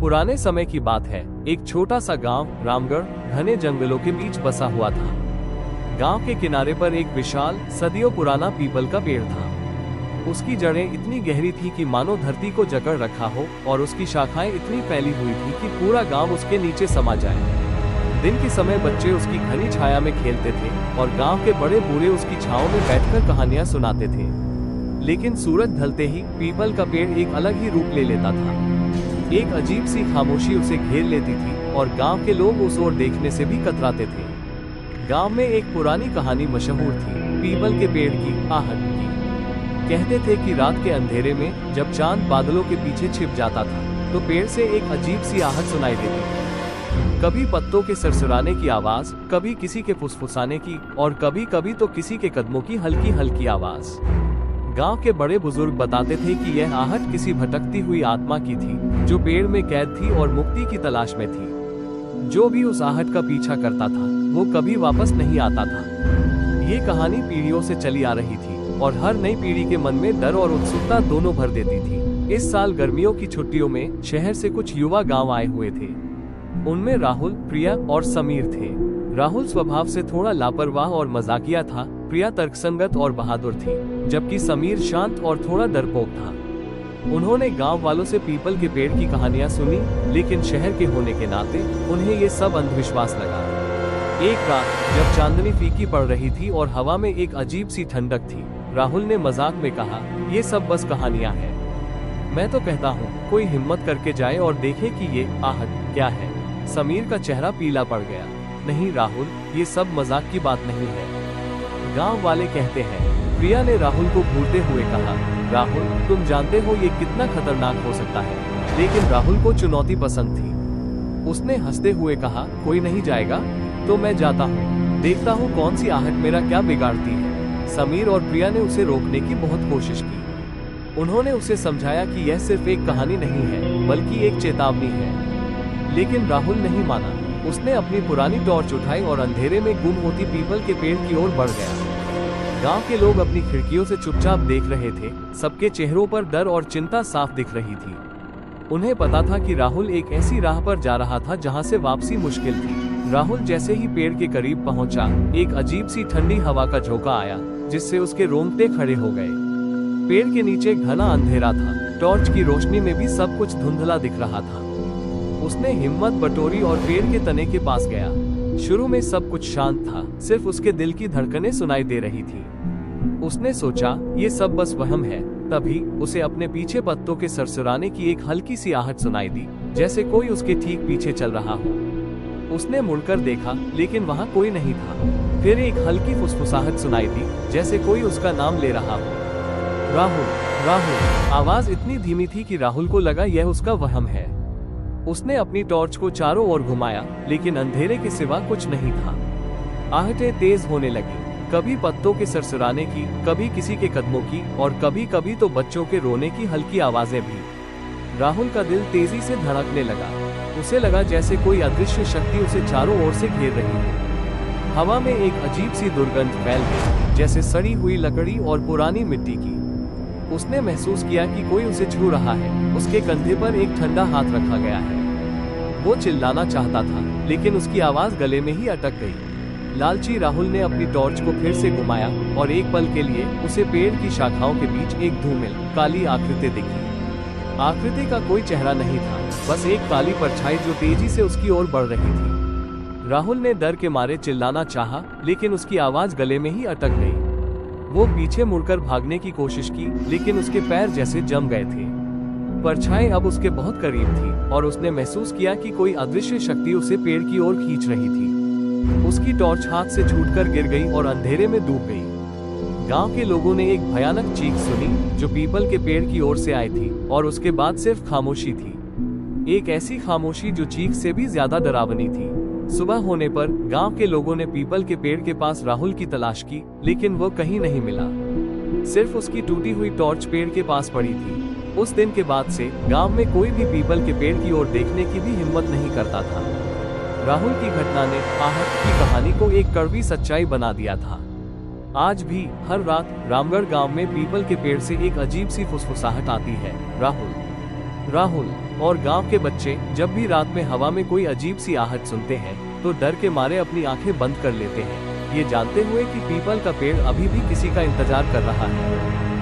पुराने समय की बात है। एक छोटा सा गांव रामगढ़ घने जंगलों के बीच बसा हुआ था। गांव के किनारे पर एक विशाल सदियों पुराना पीपल का पेड़ था। उसकी जड़ें इतनी गहरी थी कि मानो धरती को जकड़ रखा हो और उसकी शाखाएं इतनी फैली हुई थी कि पूरा गांव उसके नीचे समा जाए। दिन के समय बच्चे उसकी घनी छाया में खेलते थे और गांव के बड़े बूढ़े उसकी छांव में बैठकर कहानियां सुनाते थे। लेकिन सूरज ढलते ही पीपल का पेड़ एक अलग ही रूप ले लेता था। एक अजीब सी खामोशी उसे घेर लेती थी और गांव के लोग उस ओर देखने से भी कतराते थे। गांव में एक पुरानी कहानी मशहूर थी, पीपल के पेड़ की आहट की। कहते थे कि रात के अंधेरे में जब चांद बादलों के पीछे छिप जाता था तो पेड़ से एक अजीब सी आहट सुनाई देती थी। कभी पत्तों के सरसराने की आवाज, कभी किसी के फुसफुसाने की और कभी कभी तो किसी के कदमों की हल्की हल्की आवाज। गांव के बड़े बुजुर्ग बताते थे कि यह आहट किसी भटकती हुई आत्मा की थी जो पेड़ में कैद थी और मुक्ति की तलाश में थी। जो भी उस आहट का पीछा करता था वो कभी वापस नहीं आता था। ये कहानी पीढ़ियों से चली आ रही थी और हर नई पीढ़ी के मन में डर और उत्सुकता दोनों भर देती थी। इस साल गर्मियों की छुट्टियों में शहर से कुछ युवा गाँव आए हुए थे। उनमें राहुल, प्रिया और समीर थे। राहुल स्वभाव से थोड़ा लापरवाह और मजाकिया था। प्रिया तर्कसंगत और बहादुर थी, जबकि समीर शांत और थोड़ा डरपोक था। उन्होंने गांव वालों से पीपल के पेड़ की कहानियां सुनी, लेकिन शहर के होने के नाते उन्हें ये सब अंधविश्वास लगा। एक रात जब चांदनी फीकी पड़ रही थी और हवा में एक अजीब सी ठंडक थी, राहुल ने मजाक में कहा, ये सब बस कहानियां हैं। मैं तो कहता हूँ कोई हिम्मत करके जाए और देखे कि ये आहट क्या है। समीर का चेहरा पीला पड़ गया। नहीं राहुल, ये सब मजाक की बात नहीं है, गांव वाले कहते हैं। प्रिया ने राहुल को घूरते हुए कहा, राहुल तुम जानते हो ये कितना खतरनाक हो सकता है। लेकिन राहुल को चुनौती पसंद थी। उसने हंसते हुए कहा, कोई नहीं जाएगा तो मैं जाता हूँ, देखता हूँ कौन सी आहट मेरा क्या बिगाड़ती है। समीर और प्रिया ने उसे रोकने की बहुत कोशिश की। उन्होंने उसे समझाया कि यह सिर्फ एक कहानी नहीं है बल्कि एक चेतावनी है, लेकिन राहुल नहीं माना। उसने अपनी पुरानी टॉर्च उठाई और अंधेरे में गुम होती पीपल के पेड़ की ओर बढ़ गया। गांव के लोग अपनी खिड़कियों से चुपचाप देख रहे थे। सबके चेहरों पर डर और चिंता साफ दिख रही थी। उन्हें पता था कि राहुल एक ऐसी राह पर जा रहा था जहां से वापसी मुश्किल थी। राहुल जैसे ही पेड़ के करीब पहुंचा, एक अजीब सी ठंडी हवा का झोंका आया जिससे उसके रोंगटे खड़े हो गए। पेड़ के नीचे घना अंधेरा था। टॉर्च की रोशनी में भी सब कुछ धुंधला दिख रहा था। उसने हिम्मत बटोरी और पेड़ के तने के पास गया। शुरू में सब कुछ शांत था, सिर्फ उसके दिल की धड़कनें सुनाई दे रही थी। उसने सोचा ये सब बस वहम है। तभी उसे अपने पीछे पत्तों के सरसराने की एक हल्की सी आहट सुनाई दी, जैसे कोई उसके ठीक पीछे चल रहा हो। उसने मुड़कर देखा, लेकिन वहाँ कोई नहीं था। फिर एक हल्की फुसफुसाहट सुनाई दी, जैसे कोई उसका नाम ले रहा हो। राहुल, राहुल। आवाज इतनी धीमी थी कि राहुल को लगा यह उसका वहम है। उसने अपनी टॉर्च को चारों ओर घुमाया, लेकिन अंधेरे के सिवा कुछ नहीं था। आहटें तेज होने लगी, कभी पत्तों के सरसराने की, कभी किसी के कदमों की और कभी कभी तो बच्चों के रोने की हल्की आवाजें भी। राहुल का दिल तेजी से धड़कने लगा। उसे लगा जैसे कोई अदृश्य शक्ति उसे चारों ओर से घेर रही है। हवा में एक अजीब सी दुर्गंध फैल गई, जैसे सड़ी हुई लकड़ी और पुरानी मिट्टी की। उसने महसूस किया कि कोई उसे छू रहा है। उसके कंधे पर एक ठंडा हाथ रखा गया है। वो चिल्लाना चाहता था, लेकिन उसकी आवाज गले में ही अटक गई। लालची राहुल ने अपनी टॉर्च को फिर से घुमाया और एक पल के लिए उसे पेड़ की शाखाओं के बीच एक धूमिल काली आकृति दिखी। आकृति का कोई चेहरा नहीं था, बस एक काली परछाई जो तेजी से उसकी ओर बढ़ रही थी। राहुल ने डर के मारे चिल्लाना चाहा, लेकिन उसकी आवाज गले में ही अटक गई। वो पीछे मुड़कर भागने की कोशिश की, लेकिन उसके पैर जैसे जम गए थे। परछाई अब उसके बहुत करीब थी और उसने महसूस किया कि कोई अदृश्य शक्ति उसे पेड़ की ओर खींच रही थी। उसकी टॉर्च हाथ से छूटकर गिर गई और अंधेरे में डूब गई। गांव के लोगों ने एक भयानक चीख सुनी जो पीपल के पेड़ की ओर से आई थी, और उसके बाद सिर्फ खामोशी थी। एक ऐसी खामोशी जो चीख से भी ज्यादा डरावनी थी। सुबह होने पर गांव के लोगों ने पीपल के पेड़ के पास राहुल की तलाश की, लेकिन वो कहीं नहीं मिला। सिर्फ उसकी टूटी हुई टॉर्च पेड़ के पास पड़ी थी। उस दिन के बाद से गांव में कोई भी पीपल के पेड़ की ओर देखने की भी हिम्मत नहीं करता था। राहुल की घटना ने आहट की कहानी को एक कड़वी सच्चाई बना दिया था। आज भी हर रात रामगढ़ गांव में पीपल के पेड़ से एक अजीब सी फुसफुसाहट आती है, राहुल। राहुल और गांव के बच्चे जब भी रात में हवा में कोई अजीब सी आहट सुनते हैं तो डर के मारे अपनी आंखें बंद कर लेते हैं, ये जानते हुए कि पीपल का पेड़ अभी भी किसी का इंतजार कर रहा है।